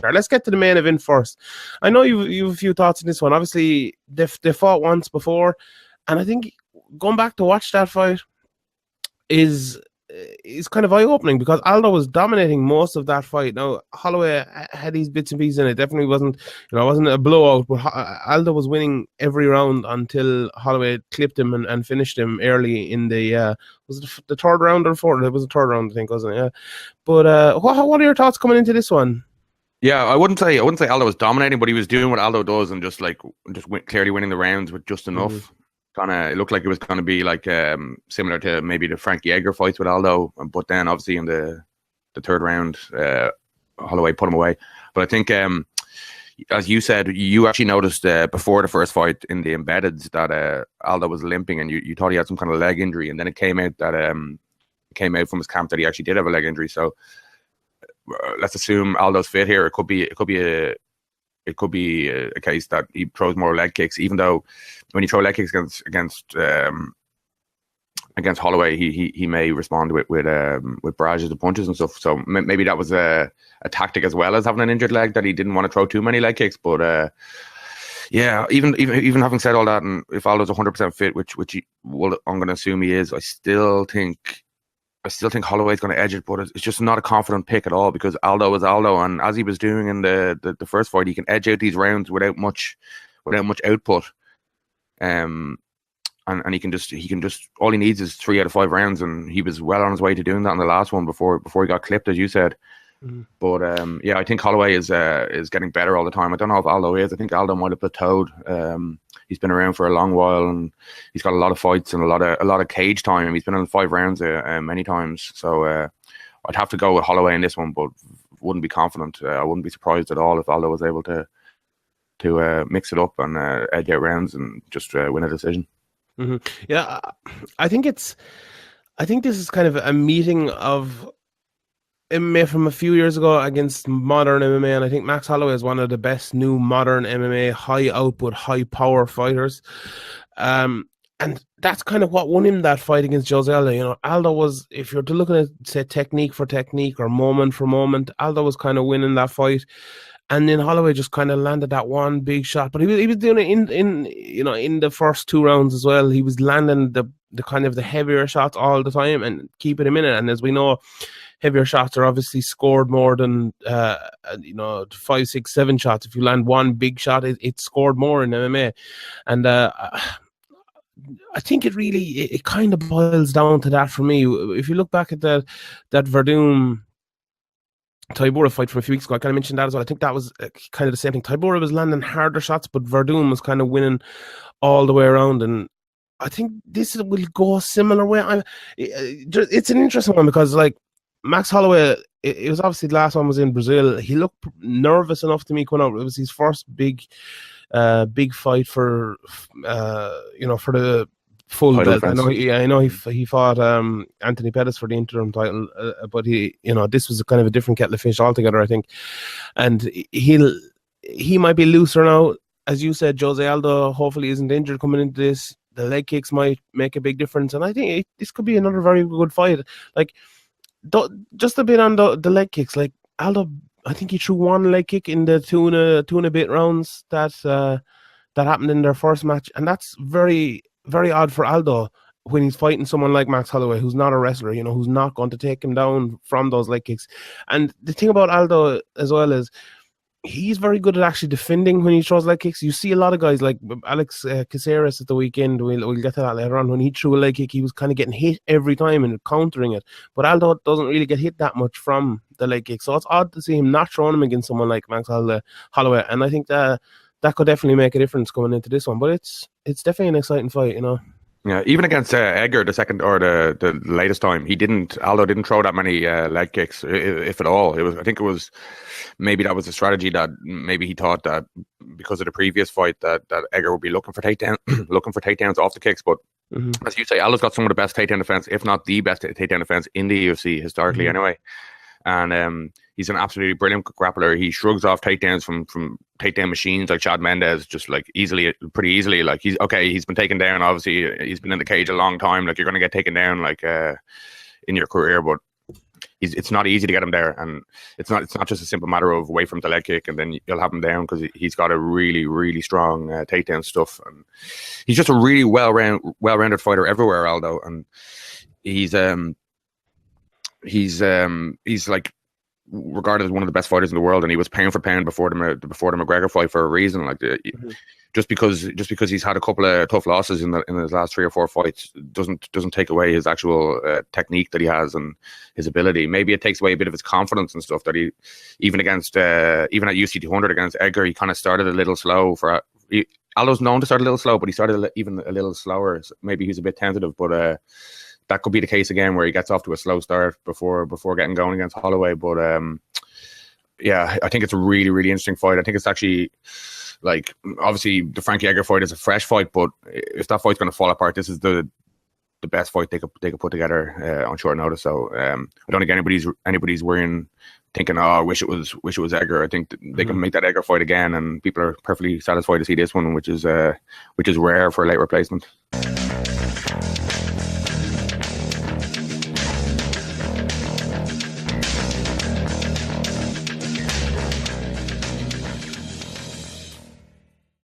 Let's get to the main event first. I know you've a few thoughts on this one. Obviously, they fought once before, and I think going back to watch that fight is kind of eye-opening because Aldo was dominating most of that fight. Now, Holloway had these bits and pieces, and it definitely wasn't, it wasn't a blowout, but Aldo was winning every round until Holloway clipped him and finished him early in the, was it the third round or fourth? It was the third round, I think, wasn't it? Yeah. But what are your thoughts coming into this one? Yeah, I wouldn't say Aldo was dominating, but he was doing what Aldo does and just clearly winning the rounds with just enough. It looked like it was going to be like similar to maybe the Frankie Edgar fights with Aldo, but then obviously in the third round, Holloway put him away. But I think, as you said, you actually noticed before the first fight in the embeddeds that Aldo was limping, and you thought he had some kind of leg injury, and then it came out from his camp that he actually did have a leg injury. So let's assume Aldo's fit here. It could be a case that he throws more leg kicks, even though when you throw leg kicks against Holloway, he may respond with barrages of punches and stuff. So maybe that was a tactic as well as having an injured leg, that he didn't want to throw too many leg kicks. But yeah, even having said all that, and if Aldo's 100% fit, which I'm going to assume he is, I still think Holloway's going to edge it, but it's just not a confident pick at all, because Aldo is Aldo, and as he was doing in the first fight, he can edge out these rounds without much output, and he can just all he needs is 3 out of 5 rounds, and he was well on his way to doing that in the last one before he got clipped, as you said. But yeah, I think Holloway is getting better all the time. I don't know if Aldo is. I think Aldo might have plateaued. He's been around for a long while, and he's got a lot of fights and a lot of cage time. He's been in 5 rounds many times. So I'd have to go with Holloway in this one, but wouldn't be confident. I wouldn't be surprised at all if Aldo was able to mix it up and edge out rounds and just win a decision. Yeah, I think this is kind of a meeting of MMA from a few years ago against modern MMA, and I think Max Holloway is one of the best new modern MMA high output, high power fighters, and that's kind of what won him that fight against Jose Aldo. Aldo was, if you're looking at say technique for technique or moment for moment, Aldo was kind of winning that fight, and then Holloway just kind of landed that one big shot. But he was doing it in the first 2 rounds as well. He was landing the kind of the heavier shots all the time and keeping him in it. And as we know, heavier shots are obviously scored more than 5, 6, 7 shots. If you land one big shot, it's scored more in MMA. And I think it kind of boils down to that for me. If you look back at that Verdum Tybura fight from a few weeks ago, I kind of mentioned that as well. I think that was kind of the same thing. Tybura was landing harder shots, but Verdum was kind of winning all the way around. And I think this will go a similar way. It's an interesting one because, like, Max Holloway, it was obviously the last one was in Brazil. He looked nervous enough to me coming out. It was his first big fight for the full belt. I know he fought Anthony Pettis for the interim title, but this was a kind of a different kettle of fish altogether, I think. And he might be looser now, as you said. Jose Aldo hopefully isn't injured coming into this. The leg kicks might make a big difference, and I think this could be another very good fight. Like, just a bit on the leg kicks. Like, Aldo, I think he threw one leg kick in the two and a bit rounds that happened in their first match, and that's very, very odd for Aldo when he's fighting someone like Max Holloway, who's not a wrestler, who's not going to take him down from those leg kicks. And the thing about Aldo as well is he's very good at actually defending when he throws leg kicks. You see a lot of guys like Alex Caceres at the weekend. We'll get to that later on. When he threw a leg kick, he was kind of getting hit every time and countering it. But Aldo doesn't really get hit that much from the leg kick. So it's odd to see him not throwing him against someone like Max Holloway. And I think that could definitely make a difference going into this one. But it's definitely an exciting fight, Yeah, even against Edgar, the second or the latest time, Aldo didn't throw that many leg kicks, if at all. I think it was maybe that was a strategy that maybe he thought that because of the previous fight that Edgar would be looking for takedowns off the kicks. But as you say, Aldo's got some of the best takedown defense, if not the best takedown defense in the UFC historically, anyway. And he's an absolutely brilliant grappler. He shrugs off takedowns from takedown machines like Chad Mendes pretty easily. Like, he's been taken down. Obviously, he's been in the cage a long time. Like, you're going to get taken down in your career. But it's not easy to get him there, and it's not just a simple matter of wait for him to leg kick and then you'll have him down, because he's got a really, really strong takedown stuff, and he's just a really well-rounded fighter everywhere, Aldo, and he's like regarded as one of the best fighters in the world, and he was pound for pound before the McGregor fight for a reason. Like just because he's had a couple of tough losses in his last 3 or 4 fights doesn't take away his actual technique that he has and his ability. Maybe it takes away a bit of his confidence and stuff that he even at UFC 200 against Edgar, he kind of started a little slow. Aldo's known to start a little slow, but he started even a little slower. So maybe he's a bit tentative, but that could be the case again, where he gets off to a slow start before getting going against Holloway. But yeah, I think it's a really, really interesting fight. I think it's actually, like, obviously the Frankie Edgar fight is a fresh fight, but if that fight's going to fall apart, this is the best fight they could put together on short notice. So I don't think anybody's worrying, thinking, oh, I wish it was Edgar. I think they can make that Edgar fight again, and people are perfectly satisfied to see this one, which is rare for a late replacement.